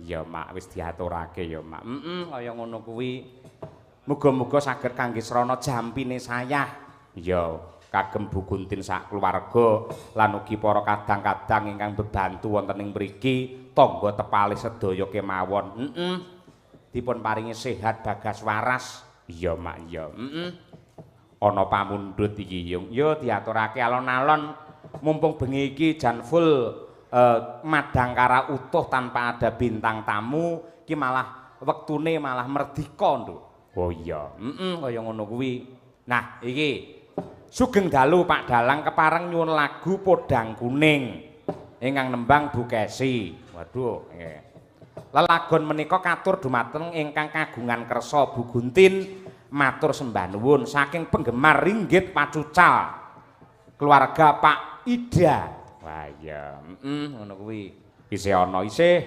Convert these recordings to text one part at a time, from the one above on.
Iya Mak wis diaturake ya Mak. Kaya ngono kuwi. Muga-muga saged kangge srana jampine sayah. Iya, kagem Bu Guntin sak keluarga lan ugi para kadang-kadang ingkang bebantu wonten ing mriki, tangga tepalih sedaya kemawon. Dipun paringi sehat bagas waras. Iya Mak, iya. Ana pamundhut iki Yung. Yo diaturake alon-alon mumpung bengi iki jan full Madangkara utuh tanpa ada bintang tamu ki malah wektune malah merdika nduk. Oh iya, kaya ngono kuwi. Nah, iki sugeng dalu Pak Dalang kepareng nyuwun lagu Podang Kuning ingkang nembang Bu Kesi. Waduh, nggih. Lelagon menika katur dumateng ingkang kagungan kersa Bu Guntin matur sembah nuwun saking penggemar ringgit pacucal keluarga Pak Ida. Wah iya, ngono kuwi. Isih ana isih.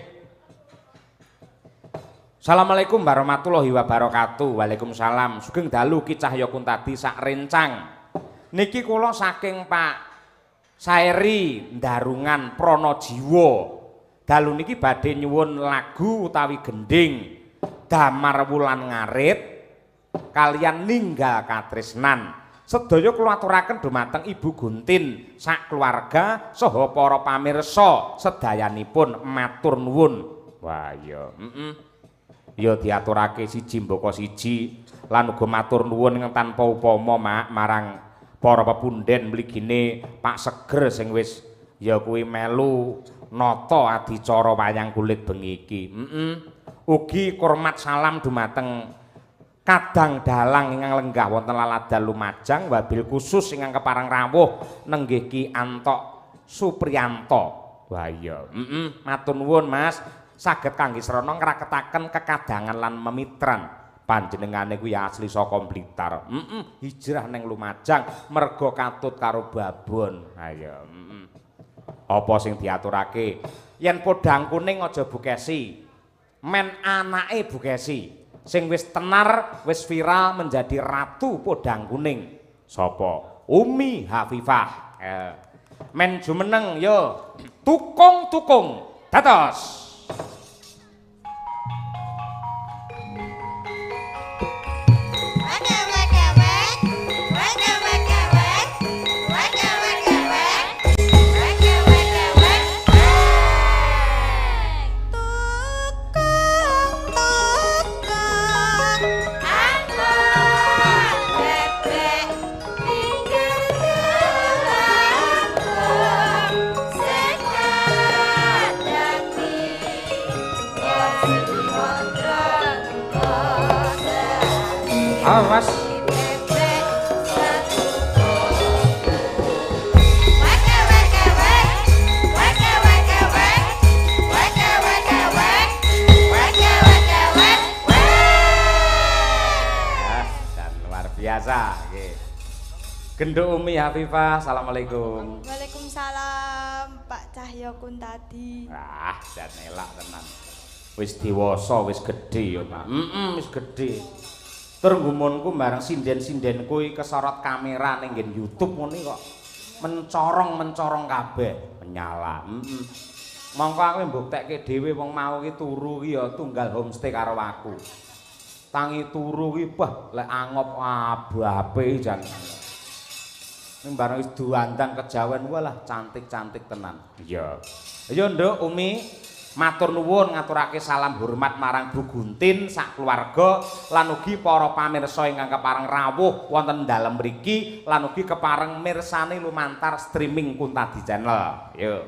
Assalamualaikum warahmatullahi wabarakatuh. Waalaikumsalam. Sugeng dalu Ki Cahya Kuntadi sak rencang. Niki kula saking Pak Saeri Ndarungan Pranajiwa. Dalu niki badhe nyuwun lagu utawi gending Damar Wulan Ngarit kalian Ninggal Katresnan. Sedaya kula aturaken dumateng Ibu Guntin sak keluarga saha para pamirsa sedayanipun matur nuwun. Wah iya, ya diaturake siji mbaka siji lan uga matur nuwun ing tanpa upama Mak marang para pepunden mligine Pak Seger sing wis ya kuwi melu nata adicara wayang kulit bengi iki. Ugi hormat salam dumateng Kadang Dalang ingkang lenggah wonten Lalada Lumajang wabil khusus ingkang kepareng rawuh nenggih Ki Antok Supriyanto. Wah iya, matur nuwun Mas, saged kangge srana ngraketaken kekadangan lan memitran. Panjenengane kuwi asli saka Blitar. Hijrah ning Lumajang merga katut karo babon. Ha iya, Apa sing diaturake? Yen Podang Kuning aja Bu Kesi. Men anake Bu Kesi. Sing wis tenar, wis viral menjadi Ratu Podang Kuning. Sapa? Umi Hafifah. Men jumeneng yo tukung-tukung dados. Awas. Biasa, Genduk Umi Hafifah, assalamualaikum. Waalaikumsalam, Pak Cahya Kuntadi. Dan elak tenan. Wis dewasa, wis gedhe ya, Pak. Wis gedhe. Tur gumunku bareng sinden-sindenku iki kesorot kamera ning nggen YouTube ngene kok mencorong kabeh, menyala. Mongko aku mbuktekke dhewe wong mau iki turu iki ya tunggal homestay karo aku. Tangi turu iki bah lek angop abape jan. Ning bareng wis duandang kejawen walah cantik-cantik tenan. Iya. Ya Nduk Umi, matur nuwun ngaturake salam hormat marang Bu Guntin sak keluarga lan ugi para pamirsa ingkang kepareng rawuh wonten dalem mriki lan ugi kepareng mirsani lumantar streaming Kuntadi Channel. Yo.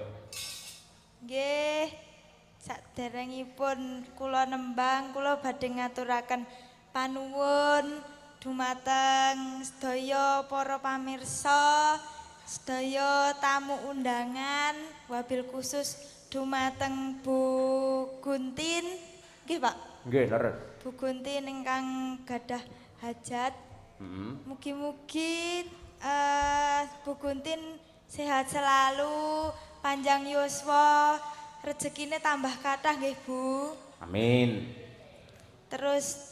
Nggih. Saderengipun kula nembang kula badhe ngaturaken panuwun dumateng sedaya para pamirsa, sedaya tamu undangan, wabil khusus dumateng Bu Guntin, nggih Pak? Nggih, leres. Bu Guntin ingkang gadah hajat. Mugi-mugi Bu Guntin sehat selalu, panjang yuswa, rezekine tambah kathah nggih Bu. Amin. Terus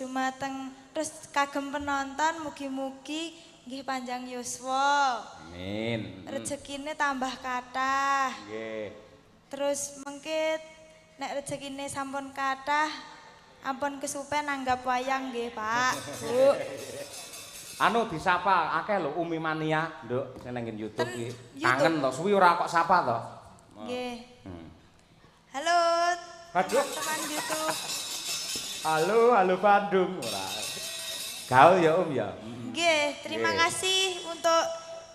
kagem penonton mugi-mugi nggih panjang yuswa. Amin. Rezekine tambah kathah. Nggih. Terus mengke nek rezekine sampun kathah ampun kesupen anggap wayang nggih, Pak. Bu. Anu disapa akeh lho Umi Mania, Nduk, sing nang YouTube iki. YouTube. Kangen to, suwi ora kok sapa to. Nggih. Halo. Aduh. Teman YouTube. Halo Bandung ora. Gaul ya Om ya. Nggih, terima kasih untuk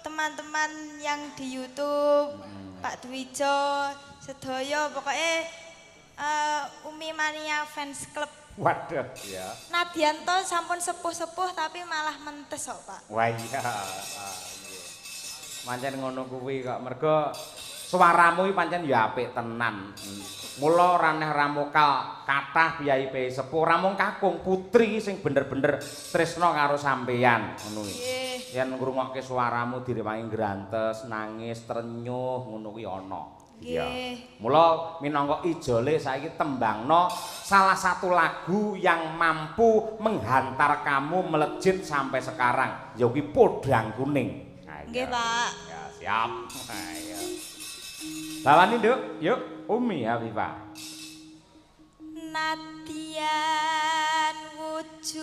teman-teman yang di YouTube, Pak Dwijo, sedaya pokoknya Umi Mania Fans Club. Waduh, ya. Nadianto sampun sepuh-sepuh tapi malah mentes kok, Pak. Wah iya. Pancen ngono kuwi kok mergo suaramu iki pancen ya apik tenan. Mula ora neh ramukal kathah piyai sepuh ora mung kakung putri sing bener-bener tresna karo sampeyan ngono iki. Yen ngrungokke suaramu direwangi grantes, nangis, trenyuh ngono kuwi ana. Iya. Mula minangka ijole saiki tembangno salah satu lagu yang mampu menghantar kamu melejit sampai sekarang. Ya kuwi Podang Kuning. Nggih, Pak. Ya, siap. Ayo. Bawani, Nduk. Yuk, Umi Hafifah. Nadian wujud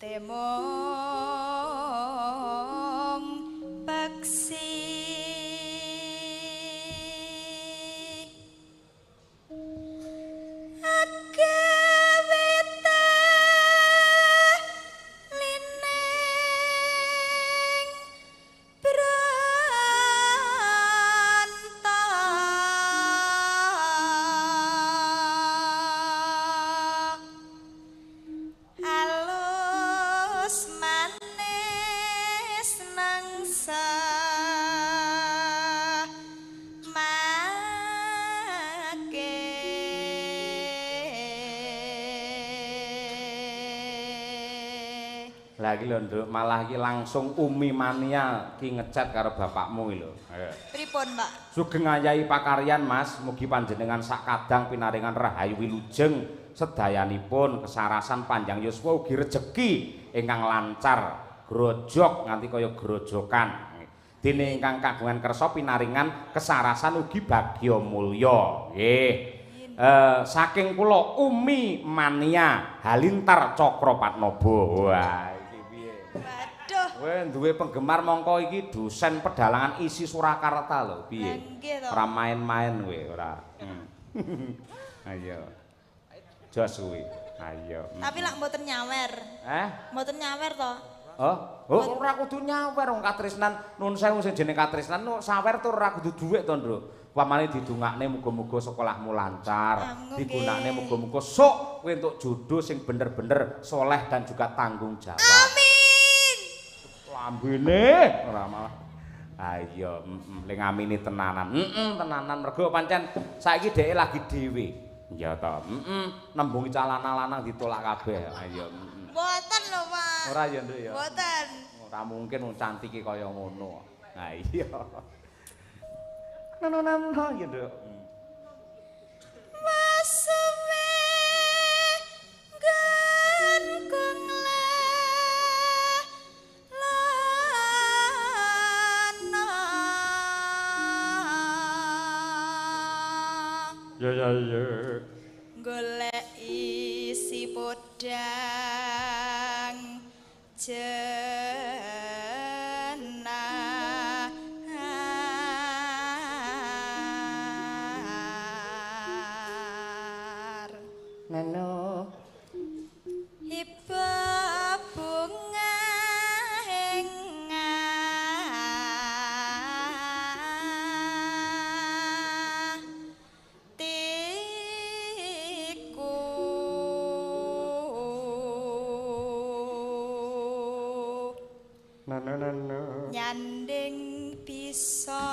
temong peksi Lagi lho Nduk, malah iki langsung Umi Mania ki ngechat karo bapakmu lho. Pripun, Pak? Sugeng ayahi pakaryan Mas, mugi panjenengan sakadang pinaringan rahayu wilujeng sedayanipun kesarasan panjang yuswa ugi rejeki ingkang lancar, grojok nganti kaya grojokan. Dene ingkang kagungan kersa pinaringan kesarasan ugi bagya mulya. Nggih. Saking kula Umi Mania Halintar Cakropatnaba. Wah. Waduh. Kowe duwe penggemar mongko iki dosen pedalangan isi Surakarta lho, piye? Ora main-main kowe, ora. Ayo. Jos kuwi. Ayo. Tapi lak mboten nyawer. Mboten nyawer to? Oh, ora kudu nyawer wong katresnan. Nuwun sewu sing jeneng katresnan sawer tur ora kudu dhuwit to, Nduk. Pamane didongakne muga-muga sekolahmu lancar, digunakne muga-muga sok kowe entuk jodoh sing bener-bener soleh dan juga tanggung jawab. Amin. Lambene ora malah. Ayo, ling amini tenanan. Tenanan mergo pancen saiki dheke lagi dhewe. Ya to. Nembungi calana lanang ditolak kabeh. Ayo. Mboten lho, Pak. Ora ya, Nduk ya. Mboten. Ora mungkin wong cantike kaya ngono. Ha iya. Nanonan ya, Nduk. Masuwe gangkung lana. Ya. Golek isi podang jenah Nano iba bunga tiku nano nyanding bisa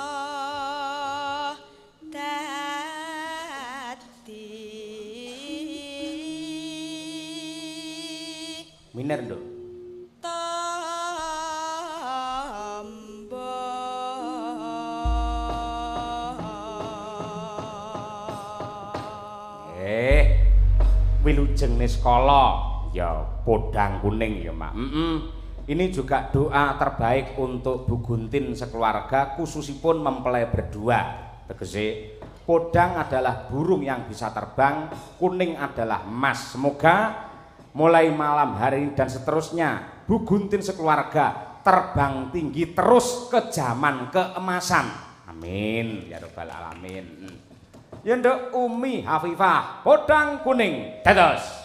miner, Nduk. Wilujeng Niskala ya Podang Kuning ya Mak. Ini juga doa terbaik untuk Bu Guntin sekeluarga khususipun mempelai berdua. Tegese Podang adalah burung yang bisa terbang, kuning adalah emas. Semoga mulai malam hari ini dan seterusnya Bu Guntin sekeluarga terbang tinggi terus ke zaman keemasan. Amin ya rabbal alamin. Ya nduk Umi Hafifah podang kuning dados.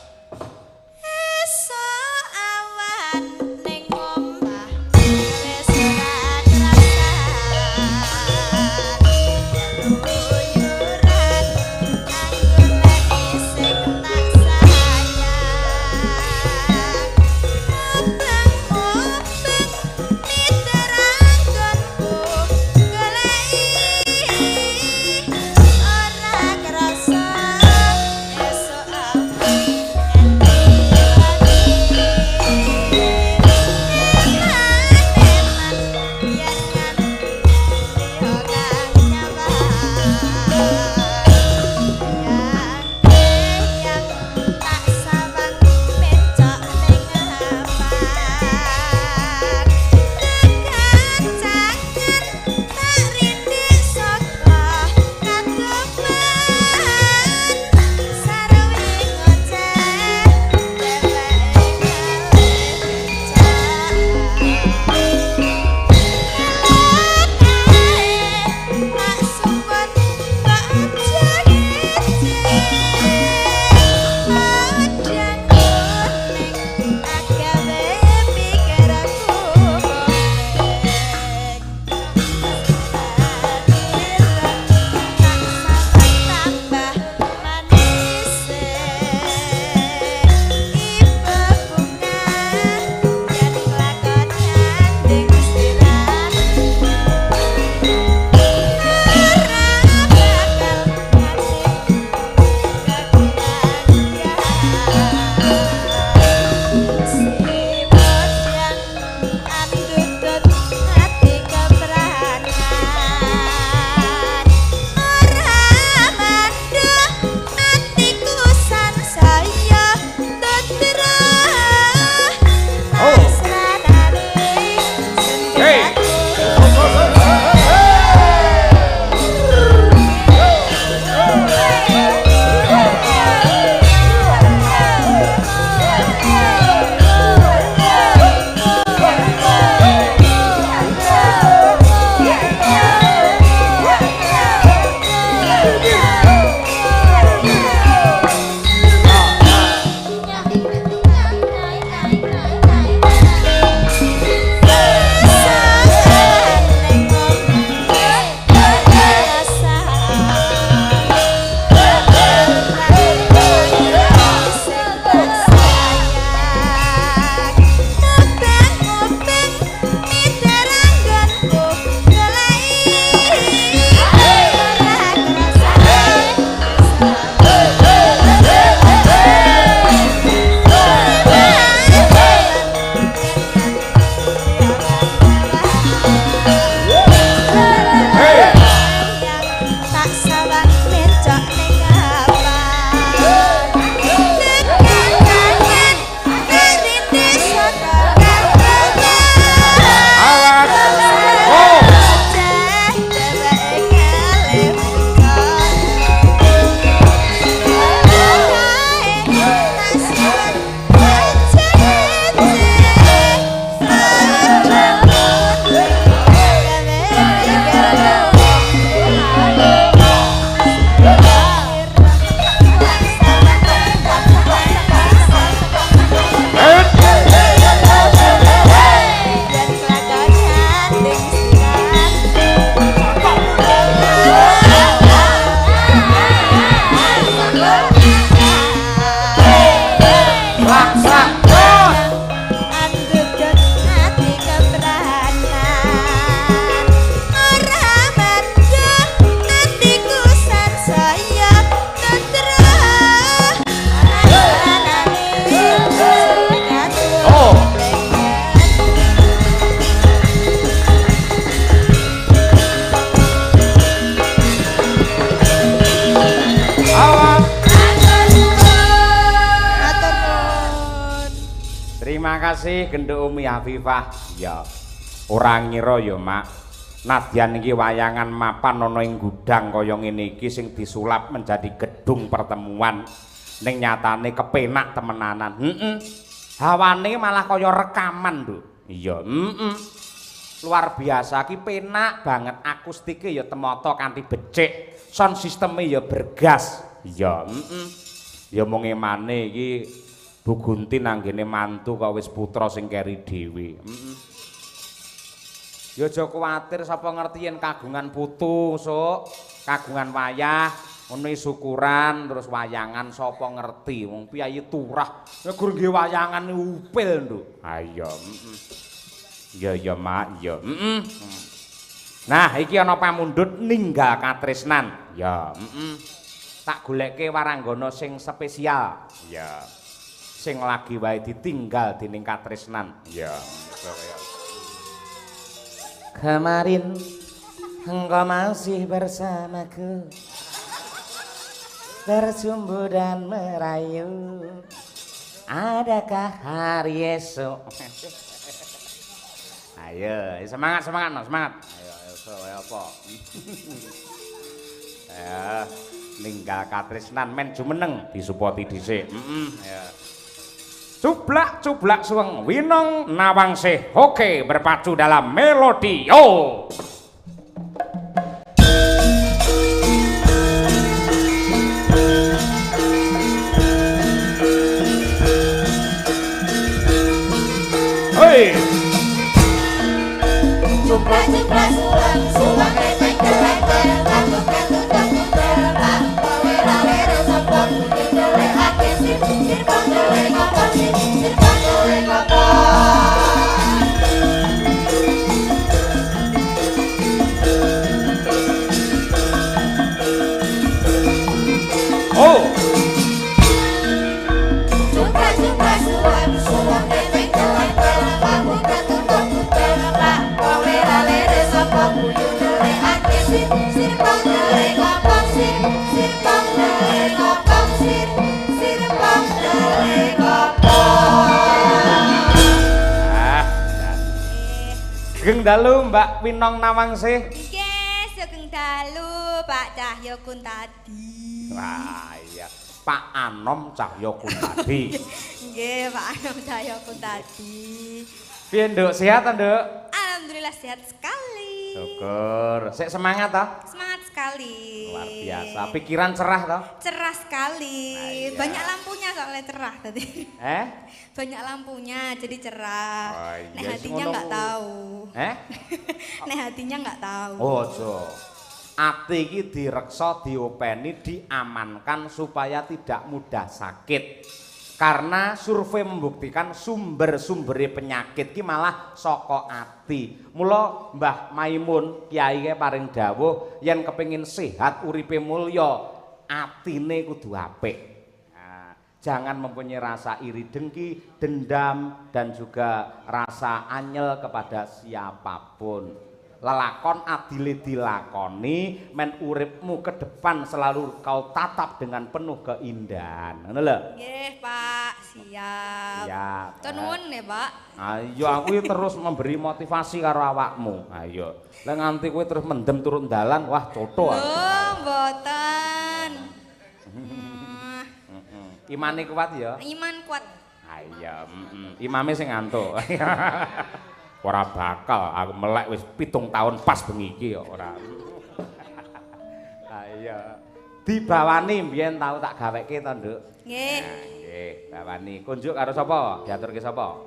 Terima kasih genduk Umi Hafifah. Ya, orang ngira ya, Mak. Nadyan iki wayangan mapan ana ing gudang kaya ngene iki sing disulap menjadi gedung pertemuan ning nyatane kepenak temenanan. Hawane malah kaya rekaman, Nduk. Iya, luar biasa ki penak banget akustike ya temata kanthi becik, sound sisteme ya bergas. Iya, ya mung emane iki Bu Gunti nanggene mantu kok wis putra sing keri dhewe. Ya aja kuwatir sapa ngerti yen kagungan putu, Sok. Kagungan wayah, ngono syukuran terus wayangan sapa ngerti. Wong piyayi turah, ya gur nggih wayangan upil, Nduk. Ha iya, Ya Mak, ya. Nah, iki ana pamundhut ninggal katresnan. Ya, tak goleke waranggana sing spesial. Ya. Sing lagi wae ditinggal dening katresnan. Ya, kemarin engkau masih bersamaku, bersumbu dan merayu. Adakah hari esok? Ayo, semangat no, semangat. Ayo apa? Ya, ninggal katresnan men jumeneng disupoti dhisik. Ya. Cublak suweng Winong Nawangsih. Oke, berpacu dalam melodi. Yo. Hei. Cublak suweng eteng kelengker lagu ketundang lah wera-wera sapa dole ake sir dole ngopong sir dole ngopong. Oh. Cublak suweng eteng kelengker lagu ketundang lah wera-wera sapa dole ake sir dole ngopong sir dole ngopong sir dole ngopong. Sugeng dalu Mbak Winong Nawangsih. Nggih, sugeng dalu Pak Cahyo Kuntadi. Wah, iya. Pak Anom Cahyo Kuntadi. Nggih, Pak Anom Cahyo Kuntadi. Piye, Nduk? Sehat ta, Nduk? Alhamdulillah sehat sekali. Syukur. Sik semangat ta? Semangat sekali. Luar biasa. Pikiran cerah ta? Cerah sekali. Nah, iya. Banyak lampunya soalnya cerah tadi. Banyak lampunya jadi cerah. Oh, iya, Nek hatinya nggak tahu. Nek hatinya nggak tahu. Ojo. Ati iki direksa, diopeni, diamankan supaya tidak mudah sakit. Karena survei membuktikan sumber-sumbere penyakit ki malah saka ati. Mula Mbah Maimun kiai paring dawuh yen kepengin sehat uripe mulya, atine kudu apik. Nah, jangan mempunyai rasa iri dengki, dendam dan juga rasa anyel kepada siapapun. Lelakon adile dilakoni, men uripmu ke depan selalu kau tatap dengan penuh keindahan. Ngono lho. Nggih, Pak. Siap. Siap. Tur nuwun ya, Pak. Ayo aku terus memberi motivasi karo awakmu. Ayo. Lah nganti kowe terus mendem turun dalan, wah coto aku. Oh, mboten. Imane kuat ya? Iman kuat. Ayo, imame sing ngantuk. Ora bakal aku melek wis 7 tahun pas bengi iki ya ora. Ayo. Dibawani mbiyen tau tak gaweke to, Nduk. Nggih. Nggih, bawani. Kunjuk karo sapa? Diaturke sapa?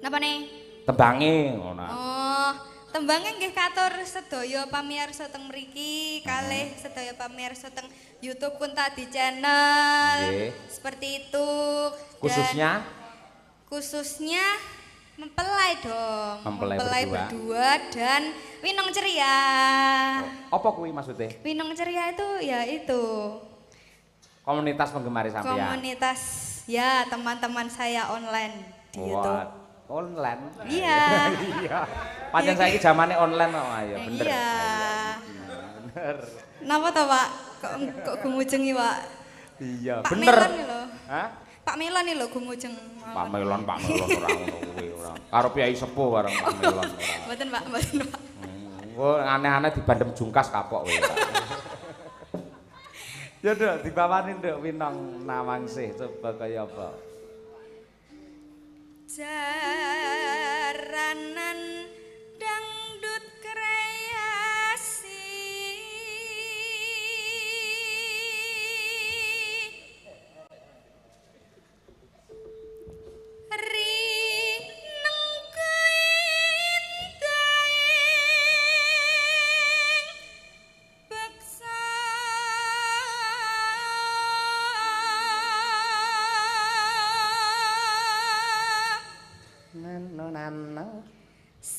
Napa nih? Tembange ngono. Oh, tembangnya nggih katur sedaya pamirsa teng mriki, kalih sedaya pamirsa teng YouTube Kuntadi Channel. Nggih. Seperti itu. Khususnya Khususnya mempelai dong. Mempelai berdua dan Winong Ceria. Apa kuwi maksudnya? Winong Ceria itu ya itu. Komunitas penggemar sampeyan. Komunitas ya teman-teman saya online di YouTube. Online. Iya. Iya. Pancen saiki zamane online kok ayo bener. Iya. Bener. Napa to, Pak? Kok gumujengi, Pak? Iya, Pak bener. Melon nih lho. Hah? Pak Melon nih lho gumujeng. Pak Melon ora ngono kuwi ora. Karo Piai Sepuh bareng Pak Melon ora. Mboten, Pak, mboten, Pak. Engko aneh-aneh dibandem jungkas kapok kowe. Ya Nduk, dibawani Nduk Winong Nawangsih coba kaya apa? Jaranan dangdut kreasi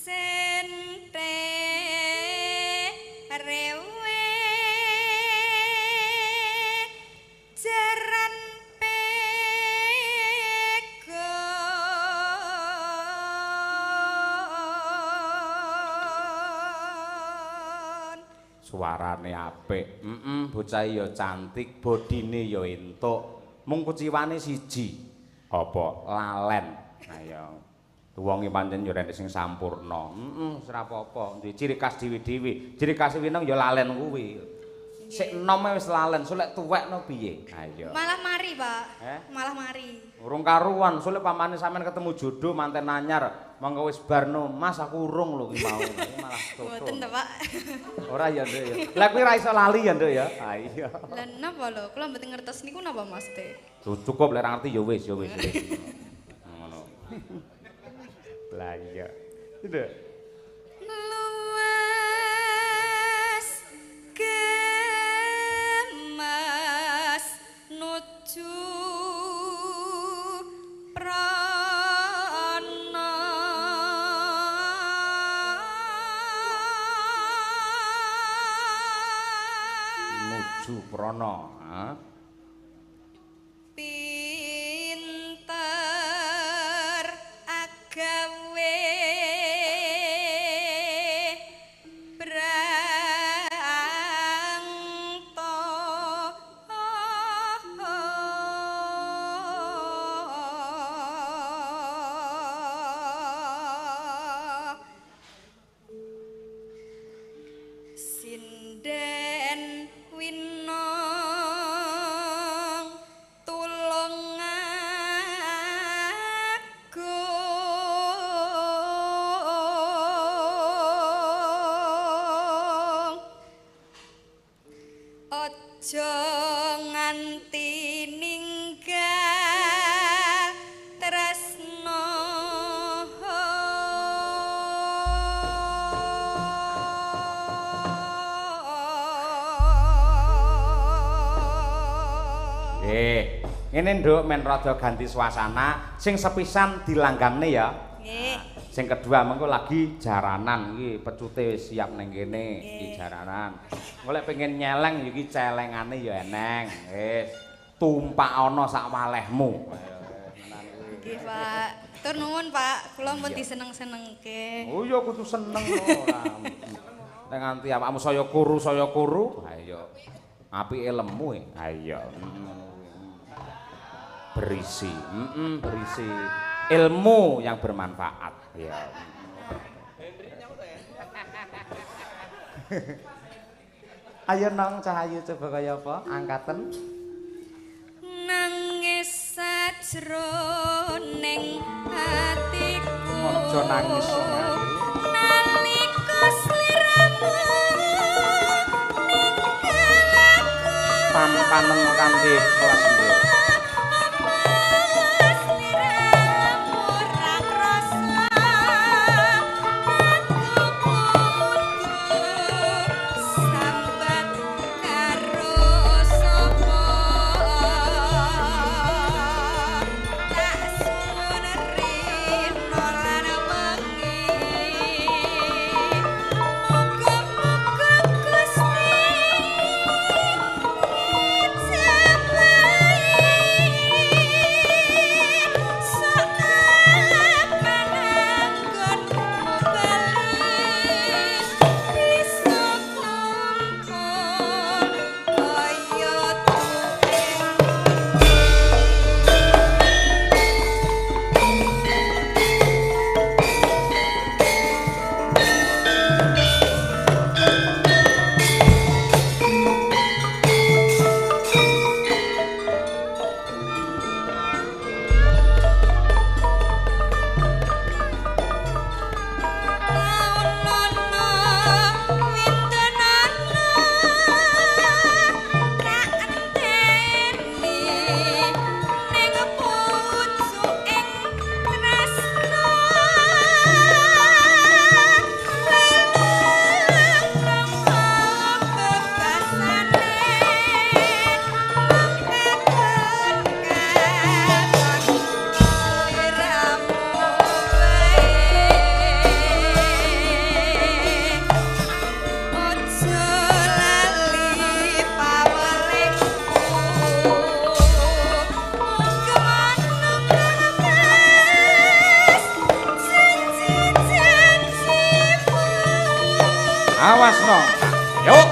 sente rewe jaran pegon Suarane apik. Bocah ya cantik, bodine ya entuk. Mung kuciwane siji. Apa? Lalen. Ayo. Wong iki pancen yo rene sing sampurna. Wis ora apa-apa. Duwe ciri khas dhewe-dhewe. Ciri khas Winong ya lalen kuwi. Sik enom wis lalen, sulek tuwekno piye? Ayo. malah mari Pak malah mari Urung karuan, sulek pamane sampean ketemu jodoh manten anyar, mangko wis barno, Mas aku urung lho ki mau. Malah toto. mboten to Pak Ora ya, Nduk ya. Lah kuwi ra iso lali ya, Nduk ya. Ha iya. lah napa lho kula mboten ngertos niku napa Mas Teh Cukup lek ra ngerti ya wis, ya wis. Ngono. Lah iya. Nduk. luwes gemas nuju prana Nuju prana, ha? pinter agawe brangto sinden winong tulung agung aja nganti ninggal tresno Ngene Nduk men rada ganti suasana, sing sepisan dilanggamne ya. nggih Sing kedua mengko lagi jaranan iki pecute wis siap ning kene iki jaranan. Engko lek pengen nyeleng iki celengane ya eneng. Wis tumpak ana sak walehmu. nggih Pak tur nuwun Pak kula pun diseneng-senengke Oh iya kudu seneng ora. Nek nganti awakmu saya kuru. Ha iya. Apike lemu e. Ha iya. Berisi, berisi ilmu yang bermanfaat. Ya. Ayo nong Cahayu coba kaya apa? Angkaten. nangis sajroning atiku Aja nangis wong ayu. nalika sliramu ninggalaku Pampanen kanthi kelas Nduk. Sambat awas nong. Yuk.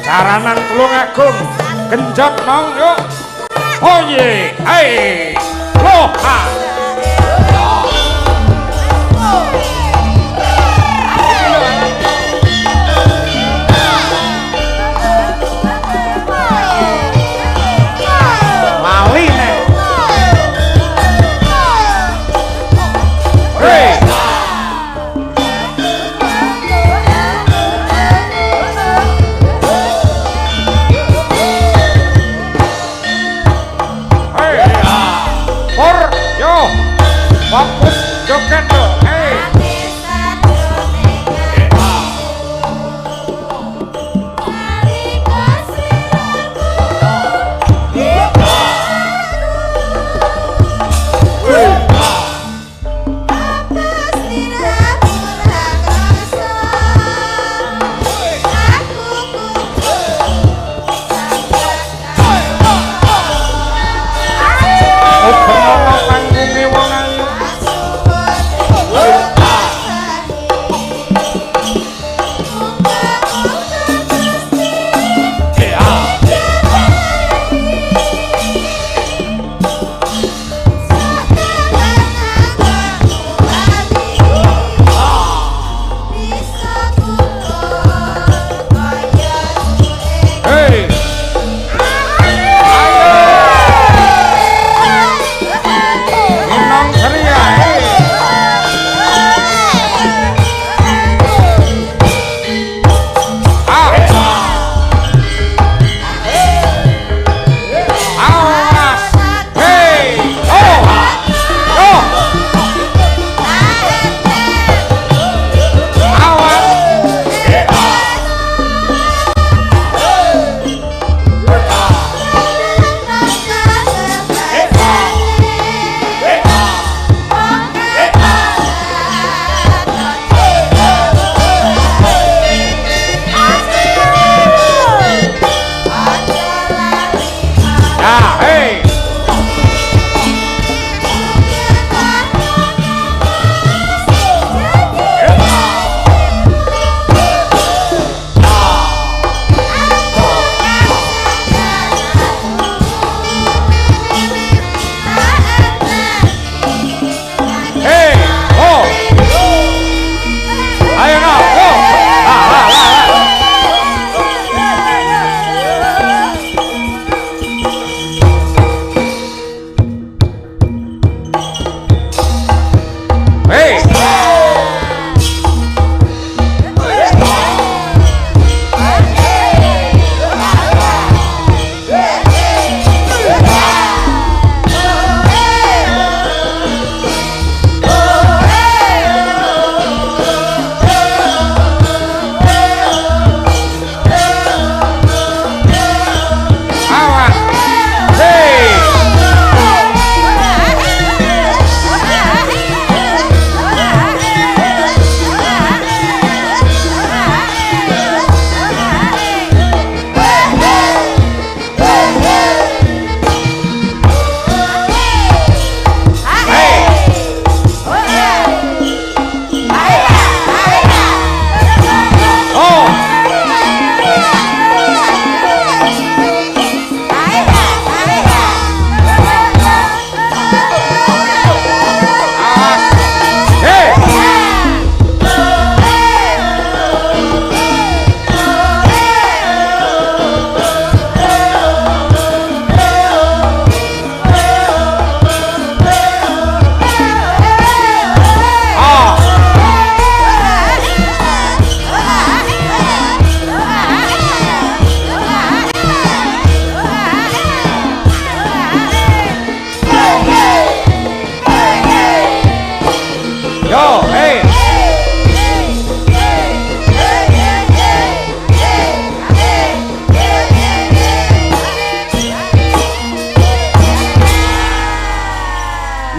Jaranan Tulung Agung. Genjot nong yuk. Oye, hai. Loha. Fokus joget yo.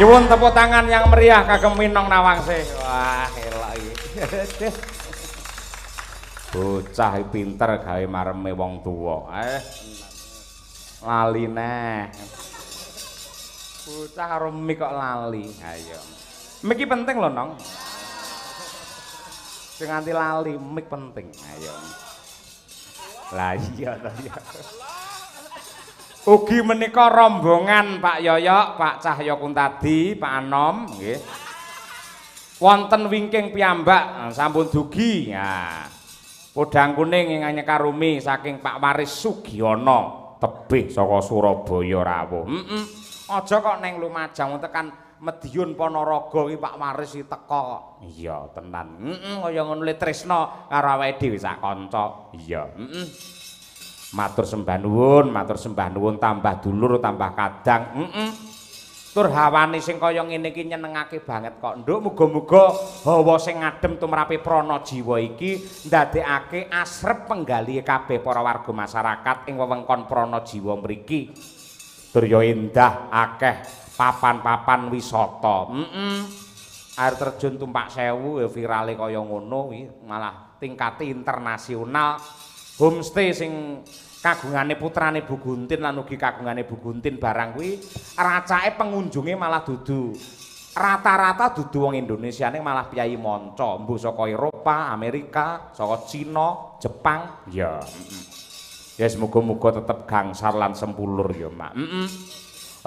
Nyuwun tepuk tangan yang meriah kagem Winong Nawangse. Wah, elok iki. Bocah pinter gawe mareme wong tuwa. Lali neh. Bocah karo mik kok lali. Ayo. Miki penting lho, Nong. Sing nganti lali mik penting. Ayo. Lah iya to ya. Ugi menika rombongan Pak Yoyok, Pak Cahyo Kuntadi, Pak Anom nggih. Wonten wingking piyambak sampun dugi. Nah, podang kuning ingkang nyekarumi saking Pak Waris Sugiono tebih saka Surabaya rawuh. Aja kok neng Lumajang tekan Medion Ponorogo iki Pak Waris iki teka kok. Iya tenan. Kaya ngono le tresna karo awake dhewe sak kanca. Iya. Matur sembah nuwun tambah dulur tambah kadang. Tur hawane sing kaya ngene iki nyenengake banget kok. Nduk muga-muga hawa sing ngadhem tumrape prana jiwa iki ndadekake asrep penggali kabeh para warga masyarakat ing wewengkon prana jiwa mriki. Tur ya endah akeh papan-papan wisata. Air terjun Tumpak Sewu ya virale kaya ngono kuwi malah tingkate internasional. Homestay sing kagungane putrane Bu Guntin lan ugi kagungane Bu Guntin barang kuwi racake pengunjunge malah dudu rata-rata dudu wong Indonesiane malah piyai manca mbuh saka Eropa, Amerika, saka Cina, Jepang ya. Ya semoga-moga tetep gangsal lan sempulur ya, Mak.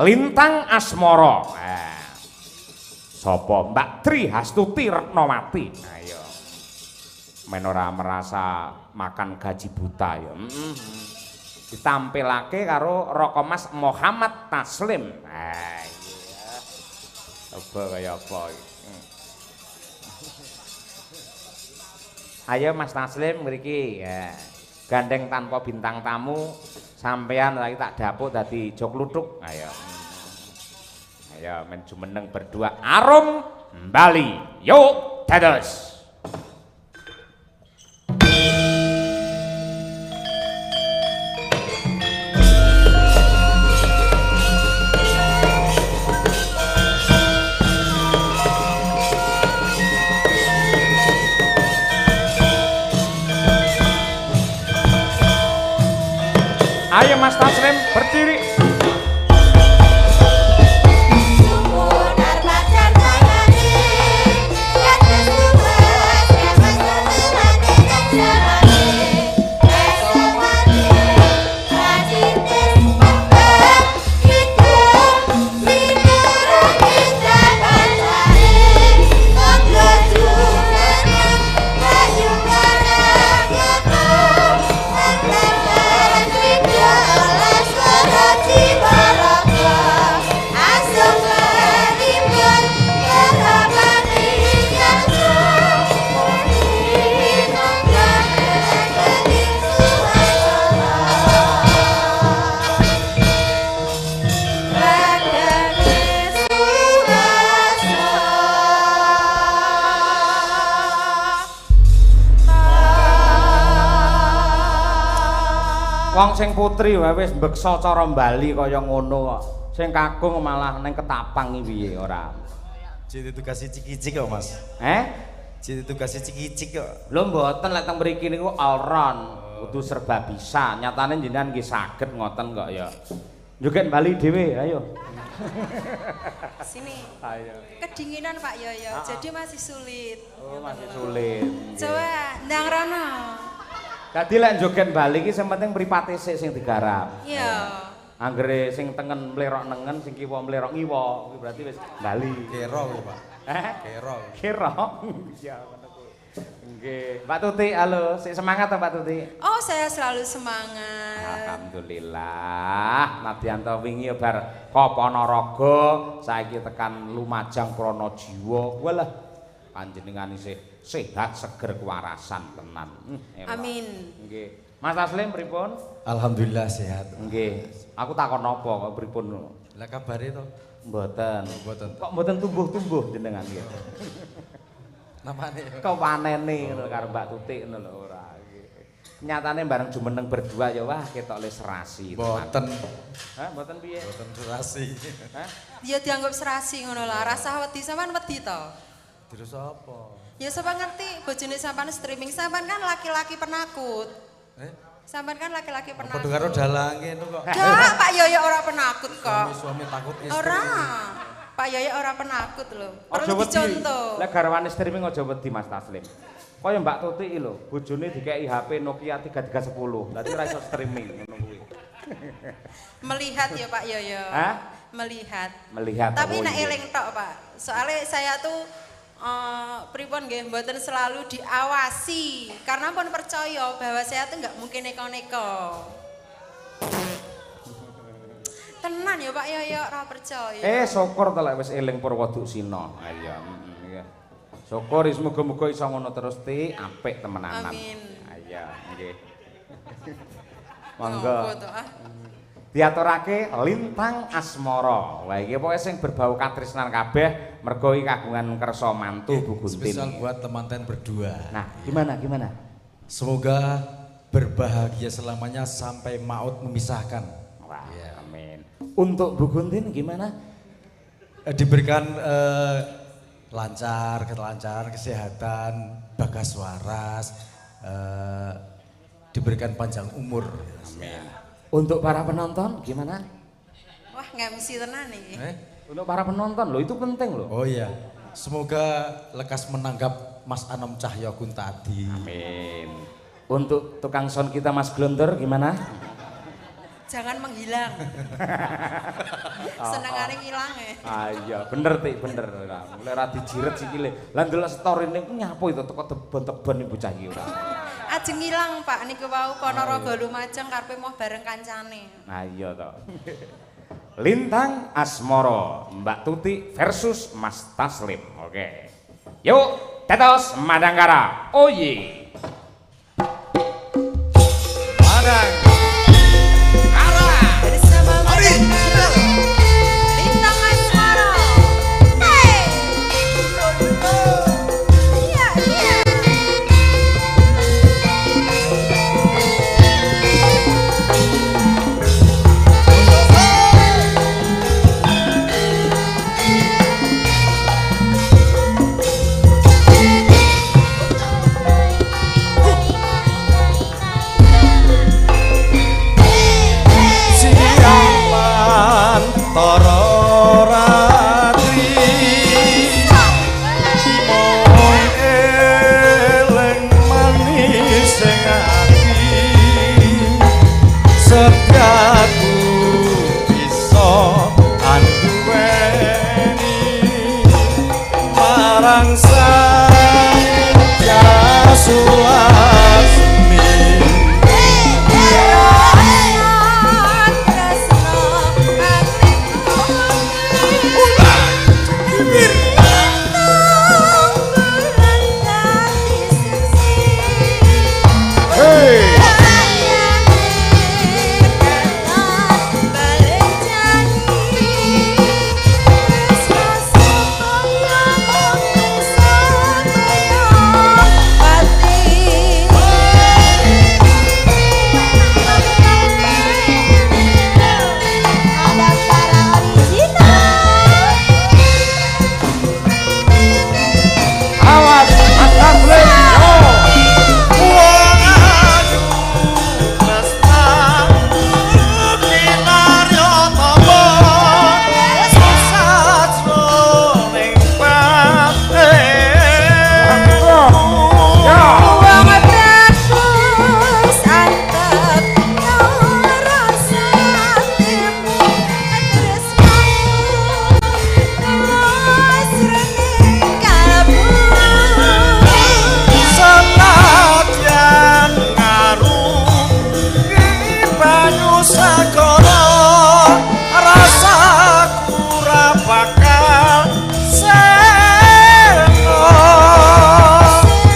Lintang Asmara. Sapa Mbak Tri Hastuti Retnawati. Ayo. Men ora merasa makan gaji buta ya. Ditampilake karo Rokomas Muhammad Taslim. Iya. Coba kaya apa iki. Ayo Mas Taslim mriki ya. Gandeng tanpa bintang tamu sampean lagi tak dapuk dadi jok luthuk. Ayo. Ayo men jumeneng berdua arum Bali. Yuk dados. Ayo Mas Taslim berdiri. Wong sing putri wae wis mbeksa cara Bali kaya ngono kok. Sing kakung malah ning ketapang iki piye ora. Jadi tugas cicik-cicik kok, Mas. Jadi tugas cicik-cicik kok. Lho mboten lek teng mriki niku all round, kudu serba bisa. Nyatane jenengan nggih saged ngoten kok ya. Joget Bali dhewe, ayo. Sini. Ayo. Kedinginan Pak Yoyo, jadi masih sulit. Oh, masih sulit. Coba ndang rono. Dadi lek joget Bali iki sing penting mripate sik sing digarap. Iya. Anggere sing tengen mlerok nengen, sing kiwa mlerok ngiwa, kuwi berarti wis Bali. Kero kuwi, Pak. Kero. Kero. Iya ngono kuwi. Nggih. Mbak Tuti, halo, sik semangat to Mbak Tuti? Oh, saya selalu semangat. Alhamdulillah. Nadyanto wingi bar ka Ponorogo, saiki tekan Lumajang Pranajiwa. Walah, panjenengan isih sehat seger kewarasan tenan. Amin. Nggih. Mas Taslim pripun? Alhamdulillah sehat. Nggih. Aku takon napa kok pripun? Lah kabare to? Mboten. Mboten. Kok mboten tumbuh-tumbuh jenengan nggih. Namane Kok panene ngono karo Mbak Tutik ngono lho ora. Nyatane bareng jumeneng berdua ya wah ketok le serasi. Mboten. Hah, mboten piye? Mboten serasi. Hah? Ya dianggap serasi ngono lah. Rasa wedi sampean wedi to. Terus apa? Ya sampean ngerti, bojone sampean streaming sampean kan laki-laki penakut. Sampean kan laki-laki penakut. Padha karo dalange itu kok. Enggak, Pak Yoyo ora penakut kok. Suami takut istri. Ora. Pak Yoyo ora penakut lho. Perlu Aja wedi. dicontoh. Lek garwane streaming aja wedi Mas Taslim. Kaya Mbak Tuti iki lho, bojone dikeki HP Nokia 3310. Dadi ora iso streaming ngono kuwi. Melihat ya Pak Yoyo. Hah? Melihat. Melihat. Tapi nek iya. eling tok Pak. Soalnya saya tuh pripun nggih mboten selalu diawasi karena pun percaya bahwa saya tuh nggak mungkin neko-neko. Tenan ya Pak Yoyo ora percaya. Syukur to lek wis eling Purwodusina. Ha iya, iya. Syukur muga-muga iso ngono terus Ti, apik temenanan. Amin. Ha iya, nggih. Monggo. Ah. Diaturake Lintang Asmara. Wah iki pokoke sing berbau katresnan kabeh mergo iki kagungan kersa mantu Bu Guntin. Spesial buat teman-teman berdua. Nah, gimana? Semoga berbahagia selamanya sampai maut memisahkan. Wah, Ya. amin. Untuk Bu Guntin gimana? Diberikan kelancaran, kesehatan, bagas waras, diberikan panjang umur. Amin. Untuk para penonton gimana? Wah, nge-MC tenan iki. Untuk para penonton loh itu penting loh. Oh iya, semoga lekas menanggap Mas Anom Cahyo Kuntadi. Amin. Untuk tukang sound kita Mas Glonter gimana? Jangan menghilang. Senengane ngilang ya. Ah iya, bener Tik, bener. Mulai ra dijiret sikile. Lah ndelok story niku nyapo itu teko tebon-tebon ibu cah iki ora. Ajeng ngilang Pak niku wau Ponorogo Lumajang karepe mau bareng kancane. Nah iya to. Lintang Asmara, Mbak Tuti versus Mas Taslim. Oke. Yuk, tetos Madangkara. Oh ye. Madang